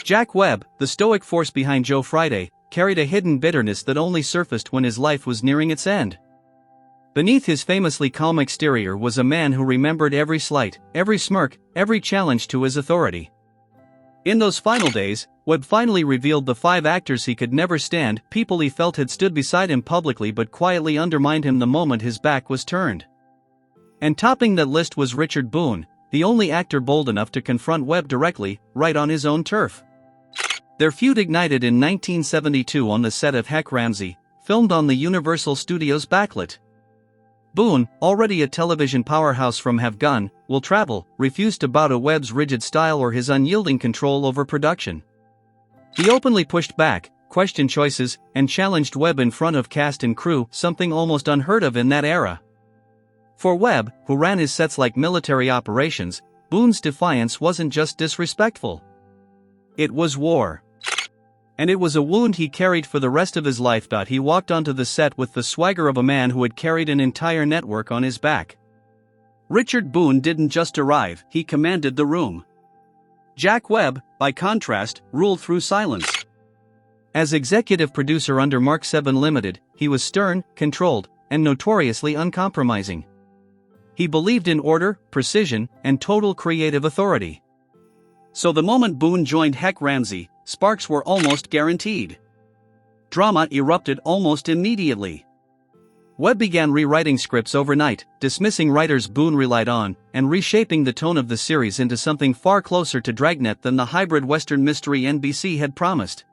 Jack Webb, the stoic force behind Joe Friday, carried a hidden bitterness that only surfaced when his life was nearing its end. Beneath his famously calm exterior was a man who remembered every slight, every smirk, every challenge to his authority. In those final days, Webb finally revealed the 5 actors he could never stand, people he felt had stood beside him publicly but quietly undermined him the moment his back was turned. And topping that list was Richard Boone, the only actor bold enough to confront Webb directly, right on his own turf. Their feud ignited in 1972 on the set of Heck Ramsay, filmed on the Universal Studios backlit. Boone, already a television powerhouse from Have Gun, Will Travel, refused to bow to Webb's rigid style or his unyielding control over production. He openly pushed back, questioned choices, and challenged Webb in front of cast and crew, something almost unheard of in that era. For Webb, who ran his sets like military operations, Boone's defiance wasn't just disrespectful. It was war. And it was a wound he carried for the rest of his life. He walked onto the set with the swagger of a man who had carried an entire network on his back. Richard Boone didn't just arrive, he commanded the room. Jack Webb, by contrast, ruled through silence. As executive producer under Mark 7 Limited, he was stern, controlled, and notoriously uncompromising. He believed in order, precision, and total creative authority. So the moment Boone joined Heck Ramsay, sparks were almost guaranteed. Drama erupted almost immediately. Webb began rewriting scripts overnight, dismissing writers Boone relied on, and reshaping the tone of the series into something far closer to Dragnet than the hybrid Western mystery NBC had promised.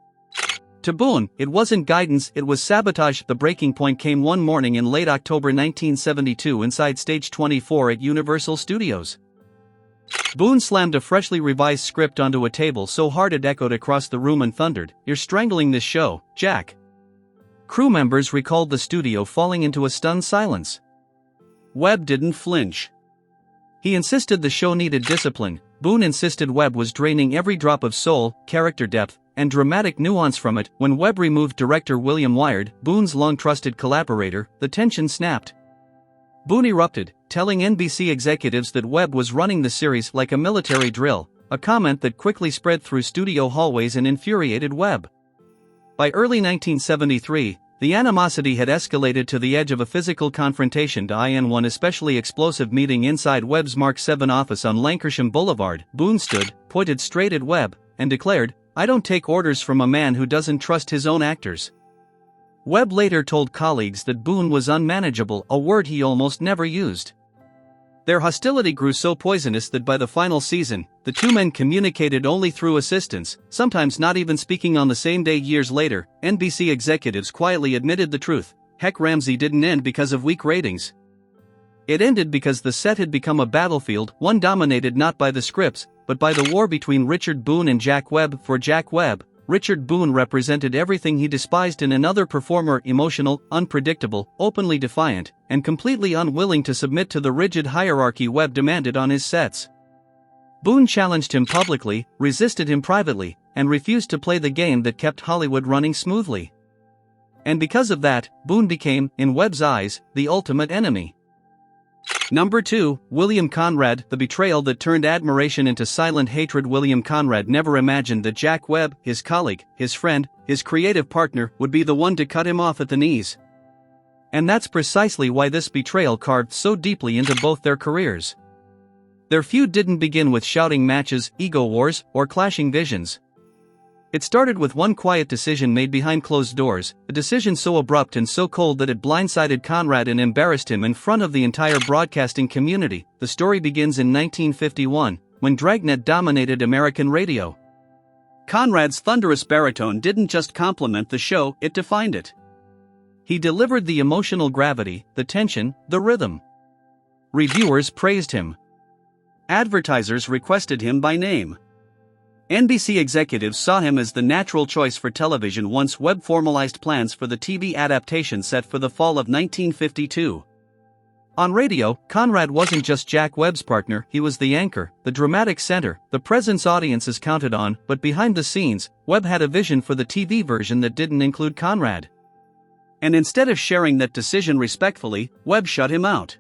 To Boone, it wasn't guidance, it was sabotage. The breaking point came one morning in late October 1972 inside Stage 24 at Universal Studios. Boone slammed a freshly revised script onto a table so hard it echoed across the room and thundered, "You're strangling this show, Jack." Crew members recalled the studio falling into a stunned silence. Webb didn't flinch. He insisted the show needed discipline. Boone insisted Webb was draining every drop of soul, character depth, and dramatic nuance from it. When Webb removed director William Conrad, Boone's long-trusted collaborator, the tension snapped. Boone erupted, telling NBC executives that Webb was running the series like a military drill, a comment that quickly spread through studio hallways and infuriated Webb. By early 1973, the animosity had escalated to the edge of a physical confrontation. In one especially explosive meeting inside Webb's Mark 7 office on Lancashire Boulevard, Boone stood, pointed straight at Webb, and declared, "I don't take orders from a man who doesn't trust his own actors." Webb later told colleagues that Boone was unmanageable, a word he almost never used. Their hostility grew so poisonous that by the final season, the two men communicated only through assistants, sometimes not even speaking on the same day. Years later, NBC executives quietly admitted the truth: Heck Ramsay didn't end because of weak ratings. It ended because the set had become a battlefield, one dominated not by the scripts, but by the war between Richard Boone and Jack Webb. For Jack Webb, Richard Boone represented everything he despised in another performer: emotional, unpredictable, openly defiant, and completely unwilling to submit to the rigid hierarchy Webb demanded on his sets. Boone challenged him publicly, resisted him privately, and refused to play the game that kept Hollywood running smoothly. And because of that, Boone became, in Webb's eyes, the ultimate enemy. Number 2, William Conrad, the betrayal that turned admiration into silent hatred. William Conrad never imagined that Jack Webb, his colleague, his friend, his creative partner, would be the one to cut him off at the knees. And that's precisely why this betrayal carved so deeply into both their careers. Their feud didn't begin with shouting matches, ego wars, or clashing visions. It started with one quiet decision made behind closed doors, a decision so abrupt and so cold that it blindsided Conrad and embarrassed him in front of the entire broadcasting community. The story begins in 1951, when Dragnet dominated American radio. Conrad's thunderous baritone didn't just complement the show, it defined it. He delivered the emotional gravity, the tension, the rhythm. Reviewers praised him. Advertisers requested him by name. NBC executives saw him as the natural choice for television once Webb formalized plans for the TV adaptation set for the fall of 1952. On radio, Conrad wasn't just Jack Webb's partner, he was the anchor, the dramatic center, the presence audiences counted on. But behind the scenes, Webb had a vision for the TV version that didn't include Conrad. And instead of sharing that decision respectfully, Webb shut him out.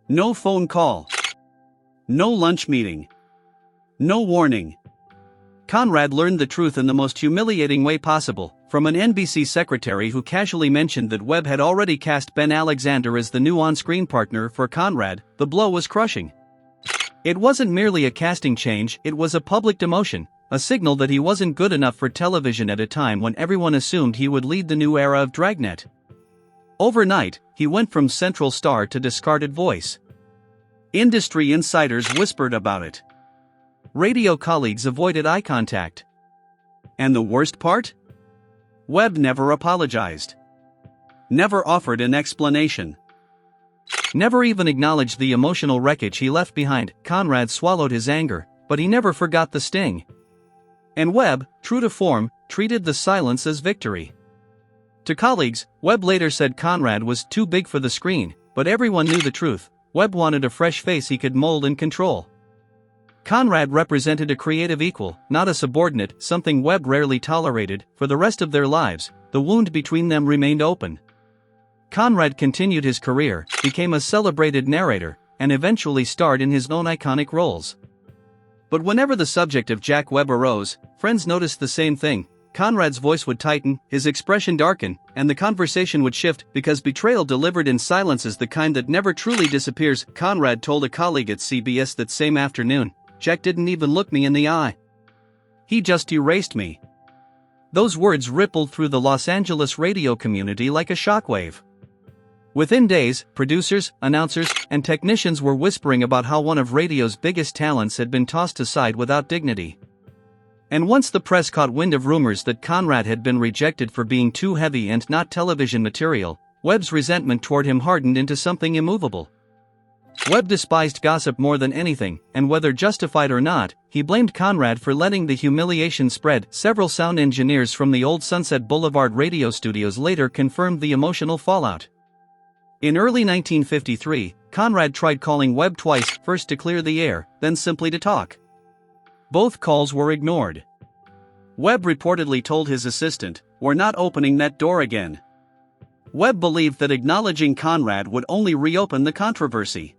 No phone call. No lunch meeting. No warning. Conrad learned the truth in the most humiliating way possible, from an NBC secretary who casually mentioned that Webb had already cast Ben Alexander as the new on-screen partner for Conrad. The blow was crushing. It wasn't merely a casting change, it was a public demotion, a signal that he wasn't good enough for television at a time when everyone assumed he would lead the new era of Dragnet. Overnight, he went from central star to discarded voice. Industry insiders whispered about it. Radio colleagues avoided eye contact. And the worst part? Webb never apologized. Never offered an explanation. Never even acknowledged the emotional wreckage he left behind. Conrad swallowed his anger, but he never forgot the sting. And Webb, true to form, treated the silence as victory. To colleagues, Webb later said Conrad was too big for the screen, but everyone knew the truth. Webb wanted a fresh face he could mold and control. Conrad represented a creative equal, not a subordinate, something Webb rarely tolerated. For the rest of their lives, the wound between them remained open. Conrad continued his career, became a celebrated narrator, and eventually starred in his own iconic roles. But whenever the subject of Jack Webb arose, friends noticed the same thing. Conrad's voice would tighten, his expression darken, and the conversation would shift, because betrayal delivered in silence is the kind that never truly disappears. Conrad told a colleague at CBS that same afternoon, "Jack didn't even look me in the eye. He just erased me." Those words rippled through the Los Angeles radio community like a shockwave. Within days, producers, announcers, and technicians were whispering about how one of radio's biggest talents had been tossed aside without dignity. And once the press caught wind of rumors that Conrad had been rejected for being too heavy and not television material, Webb's resentment toward him hardened into something immovable. Webb despised gossip more than anything, and whether justified or not, he blamed Conrad for letting the humiliation spread. Several sound engineers from the old Sunset Boulevard radio studios later confirmed the emotional fallout. In early 1953, Conrad tried calling Webb twice, first to clear the air, then simply to talk. Both calls were ignored. Webb reportedly told his assistant, "We're not opening that door again." Webb believed that acknowledging Conrad would only reopen the controversy.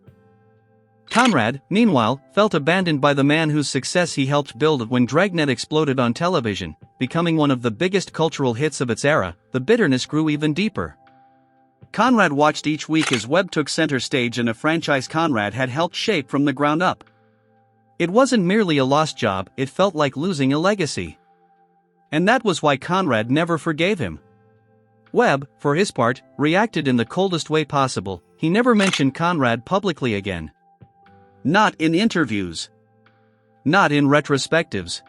Conrad, meanwhile, felt abandoned by the man whose success he helped build when Dragnet exploded on television, becoming one of the biggest cultural hits of its era. The bitterness grew even deeper. Conrad watched each week as Webb took center stage in a franchise Conrad had helped shape from the ground up. It wasn't merely a lost job, it felt like losing a legacy. And that was why Conrad never forgave him. Webb, for his part, reacted in the coldest way possible. He never mentioned Conrad publicly again. Not in interviews. Not in retrospectives.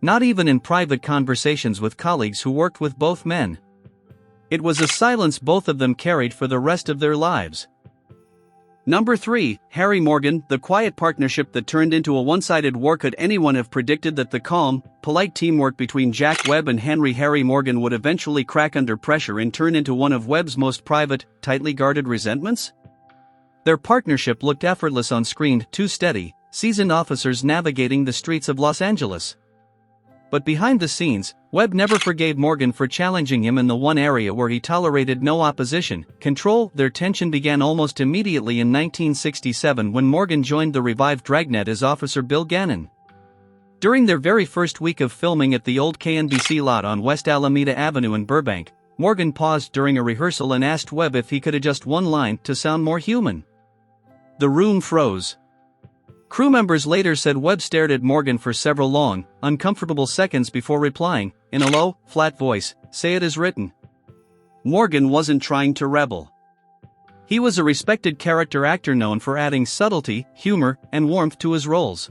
Not even in private conversations with colleagues who worked with both men. It was a silence both of them carried for the rest of their lives. Number 3, Harry Morgan, the quiet partnership that turned into a one-sided war. Could anyone have predicted that the calm, polite teamwork between Jack Webb and Harry Morgan would eventually crack under pressure and turn into one of Webb's most private, tightly guarded resentments? Their partnership looked effortless on screen, two steady, seasoned officers navigating the streets of Los Angeles. But behind the scenes, Webb never forgave Morgan for challenging him in the one area where he tolerated no opposition, control. Their tension began almost immediately in 1967 when Morgan joined the revived Dragnet as Officer Bill Gannon. During their very first week of filming at the old KNBC lot on West Alameda Avenue in Burbank, Morgan paused during a rehearsal and asked Webb if he could adjust one line to sound more human. The room froze. Crew members later said Webb stared at Morgan for several long, uncomfortable seconds before replying, in a low, flat voice, "Say it as written." Morgan wasn't trying to rebel. He was a respected character actor known for adding subtlety, humor, and warmth to his roles.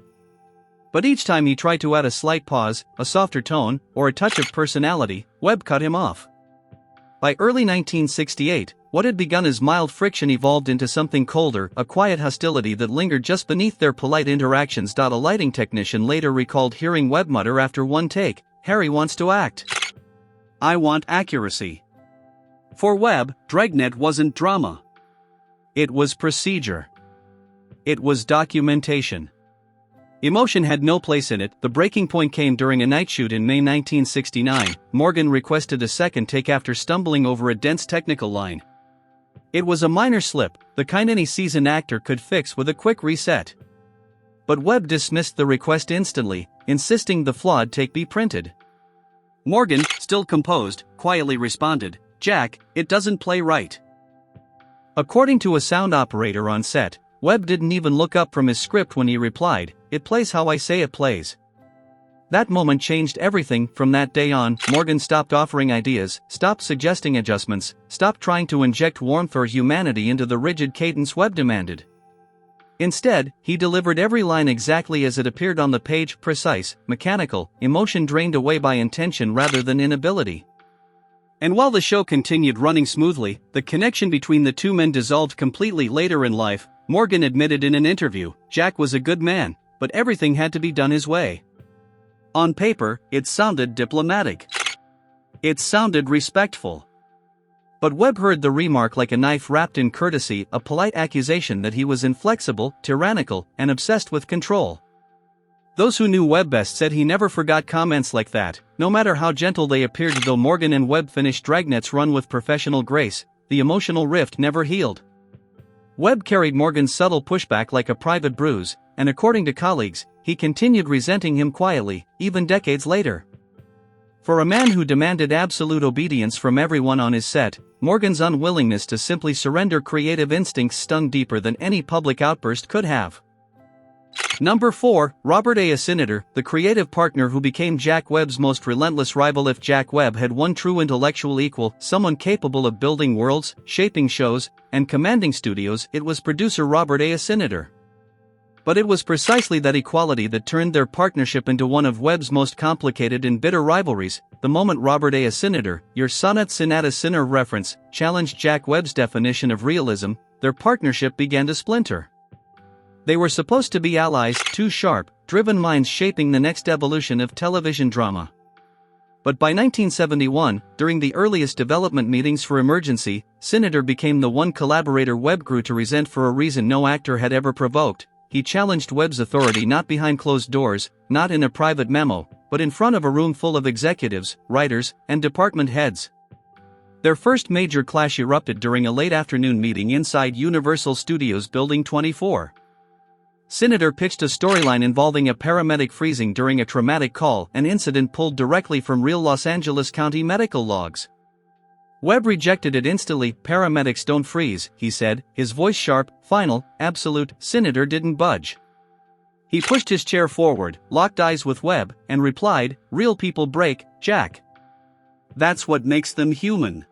But each time he tried to add a slight pause, a softer tone, or a touch of personality, Webb cut him off. By early 1968, what had begun as mild friction evolved into something colder, a quiet hostility that lingered just beneath their polite interactions. A lighting technician later recalled hearing Webb mutter after one take, "Harry wants to act. I want accuracy." For Webb, Dragnet wasn't drama. It was procedure. It was documentation. Emotion had no place in it. The breaking point came during a night shoot in May 1969. Morgan requested a second take after stumbling over a dense technical line. It was a minor slip, the kind any seasoned actor could fix with a quick reset. But Webb dismissed the request instantly. insisting the flawed take be printed. Morgan, still composed, quietly responded, "Jack, it doesn't play right." According to a sound operator on set, Webb didn't even look up from his script when he replied, "It plays how I say it plays." That moment changed everything. From that day on, Morgan stopped offering ideas, stopped suggesting adjustments, stopped trying to inject warmth or humanity into the rigid cadence Webb demanded. Instead, he delivered every line exactly as it appeared on the page, precise, mechanical, emotion drained away by intention rather than inability. And while the show continued running smoothly, the connection between the two men dissolved completely later in life. Morgan admitted in an interview, "Jack was a good man, but everything had to be done his way." On paper, it sounded diplomatic. It sounded respectful. But Webb heard the remark like a knife wrapped in courtesy, a polite accusation that he was inflexible, tyrannical, and obsessed with control. Those who knew Webb best said he never forgot comments like that, no matter how gentle they appeared. Though Morgan and Webb finished Dragnet's run with professional grace, the emotional rift never healed. Webb carried Morgan's subtle pushback like a private bruise, and according to colleagues, he continued resenting him quietly, even decades later. For a man who demanded absolute obedience from everyone on his set, Morgan's unwillingness to simply surrender creative instincts stung deeper than any public outburst could have. Number 4, Robert A. Cinader, the creative partner who became Jack Webb's most relentless rival. If Jack Webb had one true intellectual equal, someone capable of building worlds, shaping shows, and commanding studios, it was producer Robert A. Cinader. But it was precisely that equality that turned their partnership into one of Webb's most complicated and bitter rivalries. The moment Robert A. Cinader, your sonnet Cinader Sinner reference, challenged Jack Webb's definition of realism, their partnership began to splinter. They were supposed to be allies, two sharp, driven minds shaping the next evolution of television drama. But by 1971, during the earliest development meetings for Emergency, Cinader became the one collaborator Webb grew to resent for a reason no actor had ever provoked. He challenged Webb's authority not behind closed doors, not in a private memo, but in front of a room full of executives, writers, and department heads. Their first major clash erupted during a late afternoon meeting inside Universal Studios Building 24. Cinader pitched a storyline involving a paramedic freezing during a traumatic call, an incident pulled directly from real Los Angeles County medical logs. Webb rejected it instantly. "Paramedics don't freeze," he said, his voice sharp, final, absolute. Cinader didn't budge. He pushed his chair forward, locked eyes with Webb, and replied, "Real people break, Jack. That's what makes them human."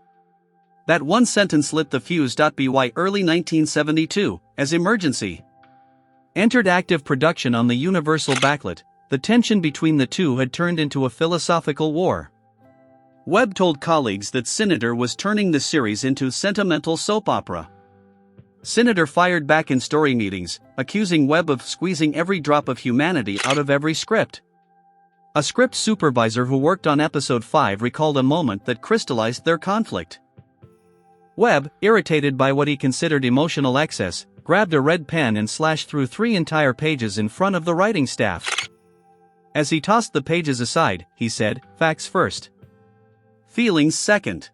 That one sentence lit the fuse. By early 1972, as Emergency entered active production on the Universal backlit, the tension between the two had turned into a philosophical war. Webb told colleagues that Cinader was turning the series into sentimental soap opera. Cinader fired back in story meetings, accusing Webb of squeezing every drop of humanity out of every script. A script supervisor who worked on episode 5 recalled a moment that crystallized their conflict. Webb, irritated by what he considered emotional excess, grabbed a red pen and slashed through 3 entire pages in front of the writing staff. As he tossed the pages aside, he said, "Facts first. Feelings second."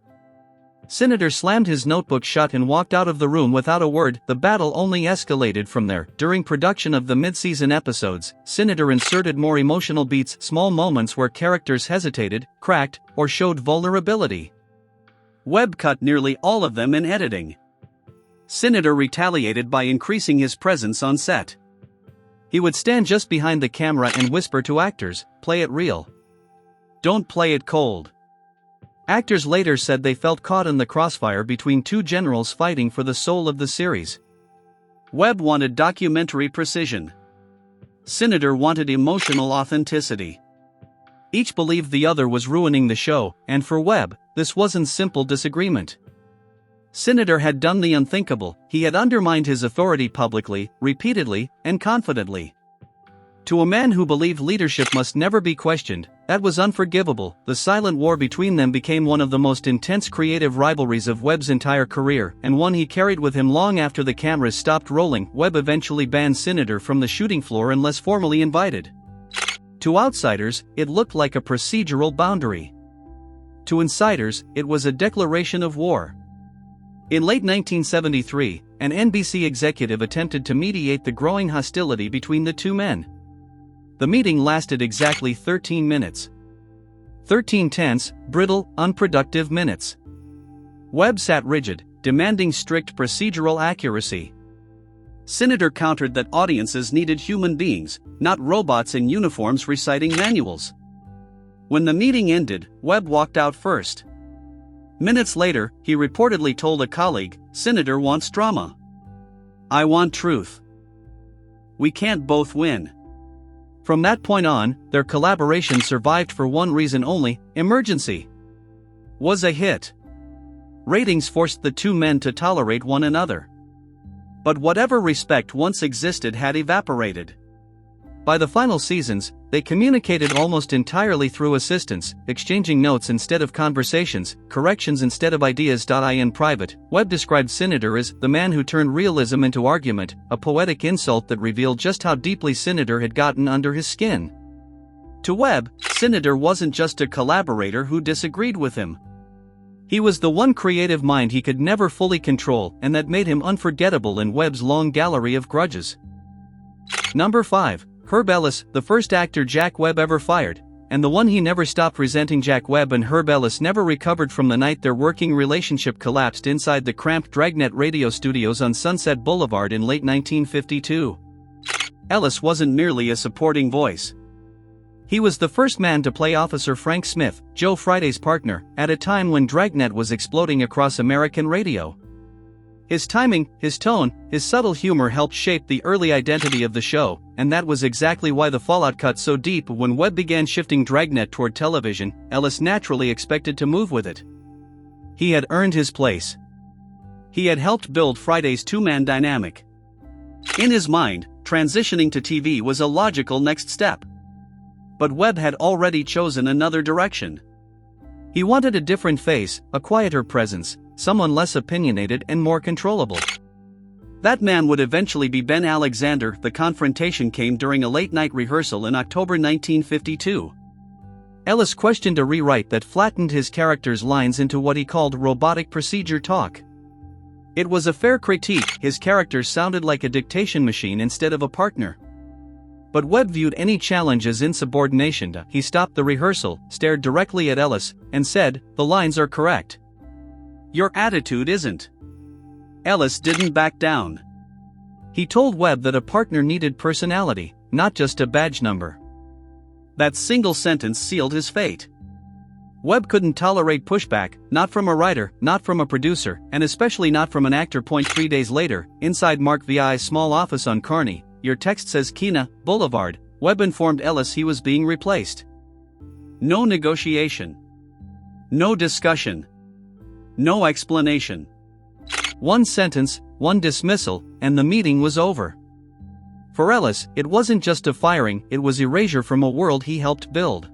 Cinader slammed his notebook shut and walked out of the room without a word. The battle only escalated from there. During production of the mid-season episodes, Cinader inserted more emotional beats, small moments where characters hesitated, cracked, or showed vulnerability. Webb cut nearly all of them in editing. Cinader retaliated by increasing his presence on set. He would stand just behind the camera and whisper to actors, "Play it real. Don't play it cold." Actors later said they felt caught in the crossfire between two generals fighting for the soul of the series. Webb wanted documentary precision. Cinader wanted emotional authenticity. Each believed the other was ruining the show, and for Webb, this wasn't simple disagreement. Cinader had done the unthinkable. He had undermined his authority publicly, repeatedly, and confidently. To a man who believed leadership must never be questioned, that was unforgivable. The silent war between them became one of the most intense creative rivalries of Webb's entire career, and one he carried with him long after the cameras stopped rolling. Webb eventually banned Cinader from the shooting floor unless formally invited. To outsiders, it looked like a procedural boundary. To insiders, it was a declaration of war. In late 1973, an NBC executive attempted to mediate the growing hostility between the two men. The meeting lasted exactly 13 minutes. 13 tense, brittle, unproductive minutes. Webb sat rigid, demanding strict procedural accuracy. Cinader countered that audiences needed human beings, not robots in uniforms reciting manuals. When the meeting ended, Webb walked out first. Minutes later, he reportedly told a colleague, "Cinader wants drama. I want truth. We can't both win." From that point on, their collaboration survived for one reason only: Emergency was a hit. Ratings forced the two men to tolerate one another. But whatever respect once existed had evaporated. By the final seasons, they communicated almost entirely through assistants, exchanging notes instead of conversations, corrections instead of ideas. In private, Webb described Cinader as the man who turned realism into argument, a poetic insult that revealed just how deeply Cinader had gotten under his skin. To Webb, Cinader wasn't just a collaborator who disagreed with him. He was the one creative mind he could never fully control, and that made him unforgettable in Webb's long gallery of grudges. Number 5. Herb Ellis, the first actor Jack Webb ever fired, and the one he never stopped resenting. Jack Webb and Herb Ellis never recovered from the night their working relationship collapsed inside the cramped Dragnet radio studios on Sunset Boulevard in late 1952. Ellis wasn't merely a supporting voice. He was the first man to play Officer Frank Smith, Joe Friday's partner, at a time when Dragnet was exploding across American radio. His timing, his tone, his subtle humor helped shape the early identity of the show, and that was exactly why the fallout cut so deep. When Webb began shifting Dragnet toward television, Ellis naturally expected to move with it. He had earned his place. He had helped build Friday's two-man dynamic. In his mind, transitioning to TV was a logical next step. But Webb had already chosen another direction. He wanted a different face, a quieter presence, someone less opinionated and more controllable. That man would eventually be Ben Alexander. The confrontation came during a late-night rehearsal in October 1952. Ellis questioned a rewrite that flattened his character's lines into what he called robotic procedure talk. It was a fair critique. His character sounded like a dictation machine instead of a partner. But Webb viewed any challenge as insubordination. He stopped the rehearsal, stared directly at Ellis, and said, "The lines are correct. Your attitude isn't." Ellis didn't back down. He told Webb that a partner needed personality, not just a badge number. That single sentence sealed his fate. Webb couldn't tolerate pushback, not from a writer, not from a producer, and especially not from an actor. 3 days later, inside Mark VI's small office on Kearny, "Your text says Kina Boulevard," Webb informed Ellis he was being replaced. No negotiation. No discussion. No explanation. One sentence, one dismissal, and the meeting was over. For Ellis, it wasn't just a firing, it was erasure from a world he helped build.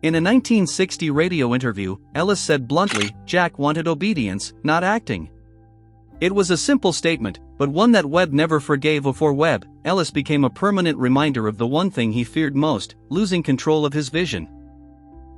In a 1960 radio interview, Ellis said bluntly, "Jack wanted obedience, not acting." It was a simple statement, but one that Webb never forgave. For Webb, Ellis became a permanent reminder of the one thing he feared most: losing control of his vision.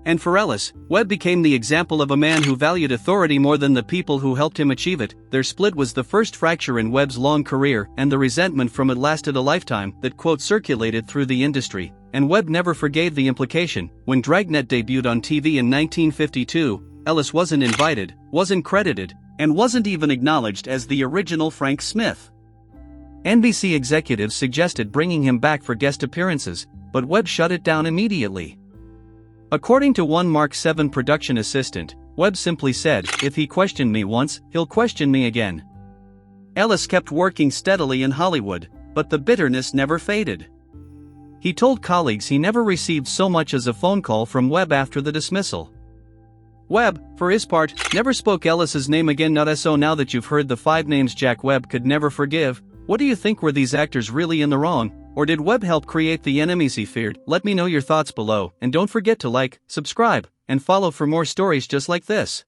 And for Ellis, Webb became the example of a man who valued authority more than the people who helped him achieve it. Their split was the first fracture in Webb's long career, and the resentment from it lasted a lifetime. That quote circulated through the industry, and Webb never forgave the implication. When Dragnet debuted on TV in 1952, Ellis wasn't invited, wasn't credited, and wasn't even acknowledged as the original Frank Smith. NBC executives suggested bringing him back for guest appearances, but Webb shut it down immediately. According to one Mark VII production assistant, Webb simply said, "If he questioned me once, he'll question me again." Ellis kept working steadily in Hollywood, but the bitterness never faded. He told colleagues he never received so much as a phone call from Webb after the dismissal. Webb, for his part, never spoke Ellis's name again. So now that you've heard the 5 names Jack Webb could never forgive, what do you think? Were these actors really in the wrong, or did Webb help create the enemies he feared? Let me know your thoughts below, and don't forget to like, subscribe, and follow for more stories just like this.